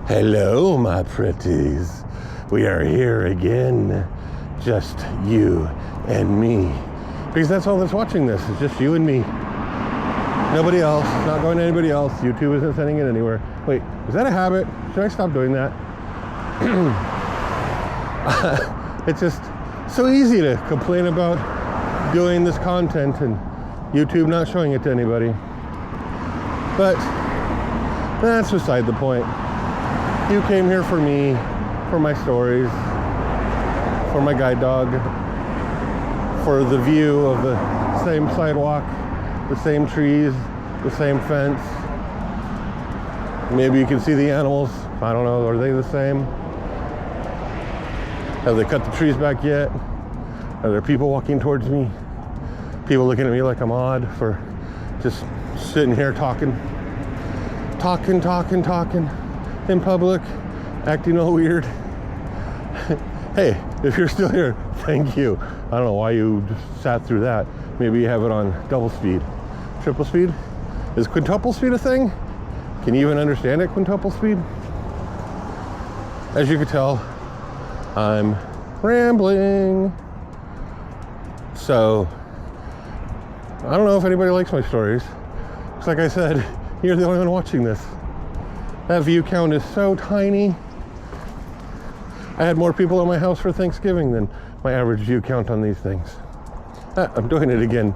Hello, my pretties. We are here again. Just you and me. Because that's all that's watching this. It's just you and me. Nobody else. It's not going to anybody else. YouTube isn't sending it anywhere. Wait, is that a habit? Should I stop doing that? It's just so easy to complain about doing this content and YouTube not showing it to anybody. But that's beside the point. You came here for me, for my stories, for my guide dog, for the view of the same sidewalk, the same trees, the same fence. Maybe you can see the animals. I don't know, are they the same? Have they cut the trees back yet? Are there people walking towards me? People looking at me like I'm odd for just sitting here talking in public, acting all weird. Hey, if you're still here, thank you. I don't know why you just sat through that. Maybe you have it on double speed, triple speed. Is quintuple speed a thing? Can you even understand it, quintuple speed? As you can tell, I'm rambling. So, I don't know if anybody likes my stories. Because like I said, you're the only one watching this. That view count is so tiny. I had more people at my house for Thanksgiving than my average view count on these things. I'm doing it again.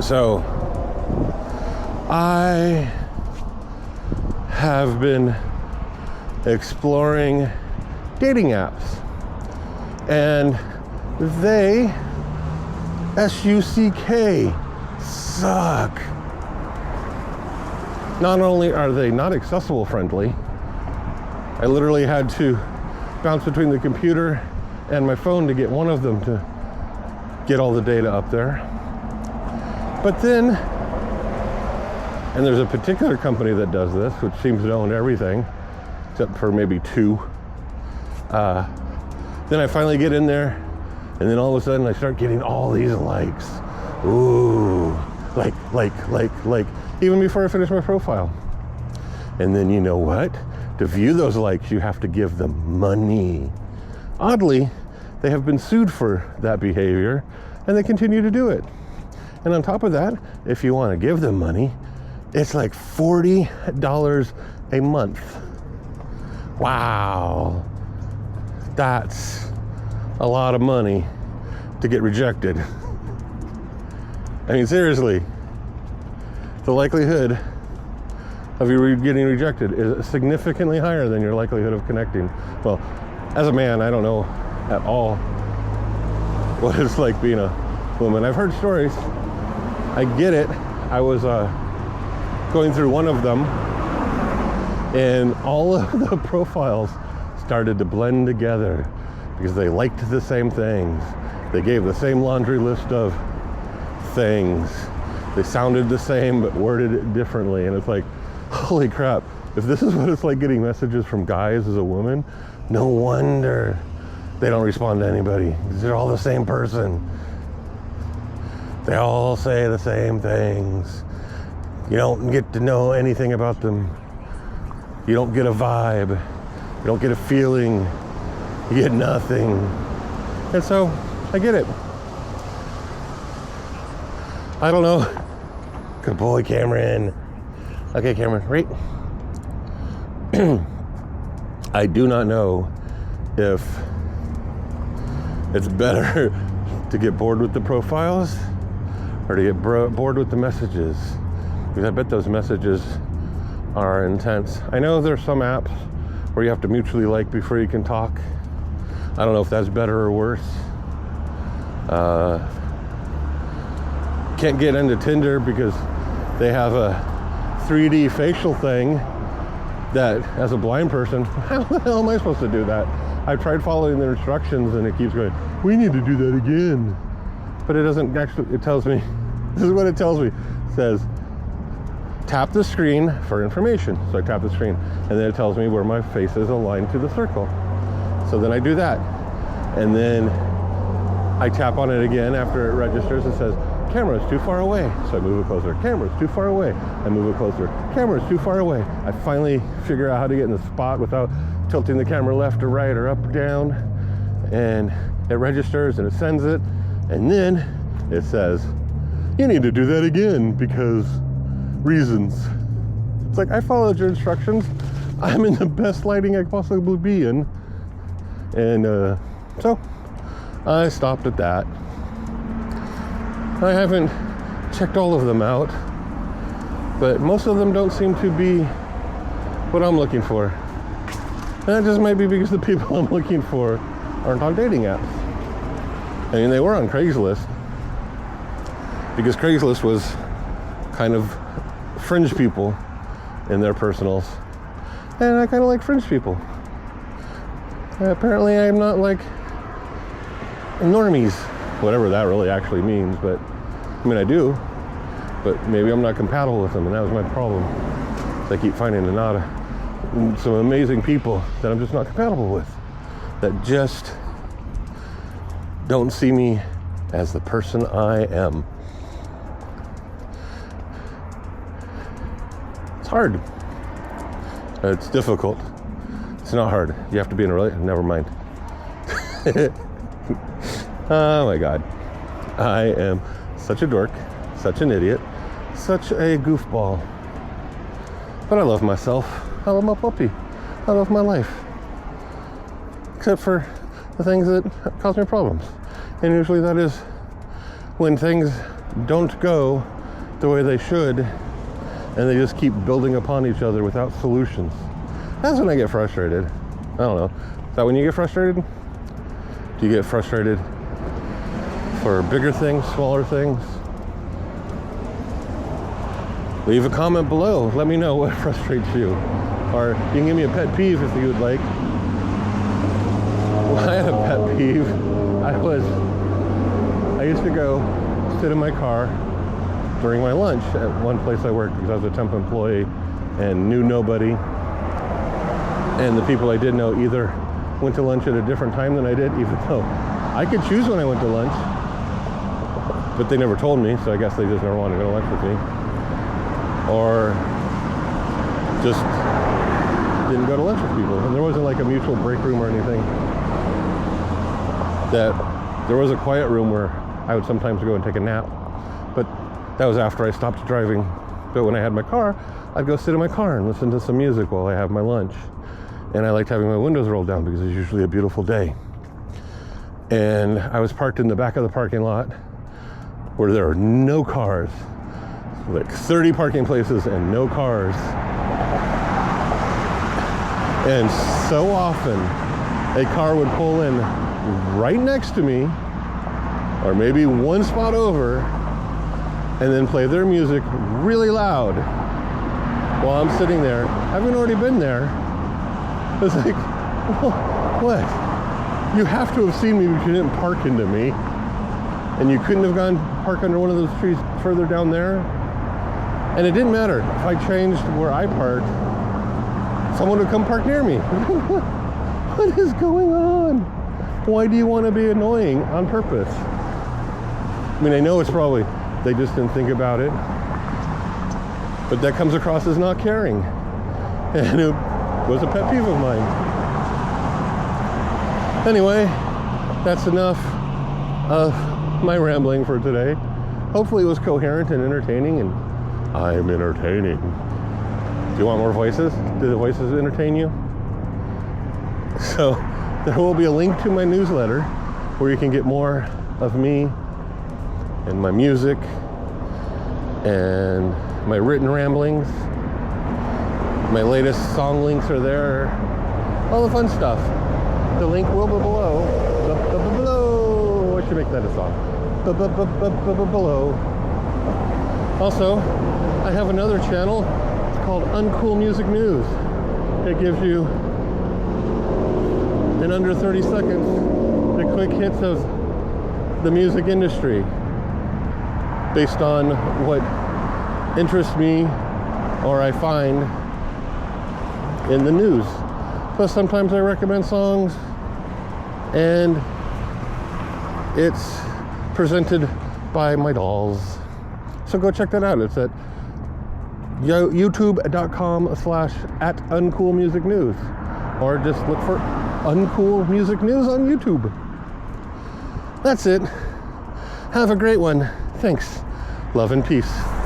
So, I have been exploring dating apps. And they, S-U-C-K, suck. Not only are they not accessible friendly, I literally had to bounce between the computer and my phone to get one of them to get all the data up there. But then, and there's a particular company that does this, which seems to own everything, except for maybe two. Then I finally get in there, and then all of a sudden I start getting all these likes. Ooh, like, even before I finish my profile. And then you know what? To view those likes, you have to give them money. Oddly, they have been sued for that behavior, and they continue to do it. And on top of that, if you want to give them money, it's like $40 a month. Wow. That's a lot of money to get rejected. I mean, seriously, the likelihood of you getting rejected is significantly higher than your likelihood of connecting. Well, as a man, I don't know at all what it's like being a woman. I've heard stories. I get it. I was going through one of them, and all of the profiles started to blend together because they liked the same things. They gave the same laundry list of things. They sounded the same but worded it differently, and it's like, holy crap, if this is what it's like getting messages from guys as a woman, no wonder they don't respond to anybody. They're all the same person. They all say the same things. You don't get to know anything about them. You don't get a vibe. You don't get a feeling. You get nothing. And so, I get it. I don't know. Good boy, Cameron. Okay, Cameron, right? I do not know if it's better to get bored with the profiles or to get bored with the messages. Because I bet those messages are intense. I know there's some apps where you have to mutually like before you can talk. I don't know if that's better or worse. Can't get into Tinder because they have a 3D facial thing that, as a blind person, how the hell am I supposed to do that? I've tried following the instructions and it keeps going, we need to do that again. But it doesn't actually, it tells me, this is what it tells me. It says, tap the screen for information. So I tap the screen and then it tells me where my face is aligned to the circle. So then I do that. And then I tap on it again after it registers and says, camera is too far away. So I move it closer, camera is too far away. I move it closer, camera is too far away. I finally figure out how to get in the spot without tilting the camera left or right or up or down. And it registers and it sends it. And then it says, you need to do that again because reasons. It's like, I followed your instructions. I'm in the best lighting I could possibly be in. And so I stopped at that. I haven't checked all of them out, but most of them don't seem to be what I'm looking for. And that just might be because the people I'm looking for aren't on dating apps. I mean, they were on Craigslist, because Craigslist was kind of fringe people in their personals. And I kind of like fringe people. Apparently I'm not like normies, whatever that really actually means, but I mean, I do, but maybe I'm not compatible with them, and that was my problem. I keep finding some amazing people that I'm just not compatible with, that just don't see me as the person I am. It's hard. It's difficult. It's not hard. You have to be in a relationship. Never mind. Oh my God. I am such a dork, such an idiot, such a goofball. But I love myself. I love my puppy. I love my life. Except for the things that cause me problems. And usually that is when things don't go the way they should, and they just keep building upon each other without solutions. That's when I get frustrated. I don't know. Is that when you get frustrated? Do you get frustrated for bigger things, smaller things? Leave a comment below. Let me know what frustrates you. Or you can give me a pet peeve if you would like. Well, I had a pet peeve. I used to go sit in my car during my lunch at one place I worked, because I was a temp employee and knew nobody. And the people I did know either went to lunch at a different time than I did, even though I could choose when I went to lunch, but they never told me, so I guess they just never wanted to go to lunch with me. Or just didn't go to lunch with people. And there wasn't like a mutual break room or anything. There was a quiet room where I would sometimes go and take a nap, but that was after I stopped driving. But when I had my car, I'd go sit in my car and listen to some music while I have my lunch. And I liked having my windows rolled down because it's usually a beautiful day. And I was parked in the back of the parking lot where there are no cars. Like 30 parking places and no cars. And so often a car would pull in right next to me, or maybe one spot over, and then play their music really loud while I'm sitting there, having already been there. It's like, what? You have to have seen me because you didn't park into me. And you couldn't have gone park under one of those trees further down there. And it didn't matter. If I changed where I parked, someone would come park near me. What is going on? Why do you want to be annoying on purpose? I mean, I know it's probably, they just didn't think about it. But that comes across as not caring. And it was a pet peeve of mine. Anyway, that's enough of my rambling for today. Hopefully it was coherent and entertaining, and I'm entertaining. Do you want more voices? Do the voices entertain you? So there will be a link to my newsletter where you can get more of me and my music and my written ramblings. My latest song links are there. All the fun stuff. The link will be below. Below. I should make that a song. Below. Also, I have another channel. It's called Uncool Music News. It gives you, in under 30 seconds, the quick hits of the music industry based on what interests me or I find in the news. Plus sometimes I recommend songs and it's presented by my dolls. So go check that out. It's at youtube.com/@uncoolmusicnews, or just look for Uncool Music News on YouTube. That's it. Have a great one. Thanks. Love and peace.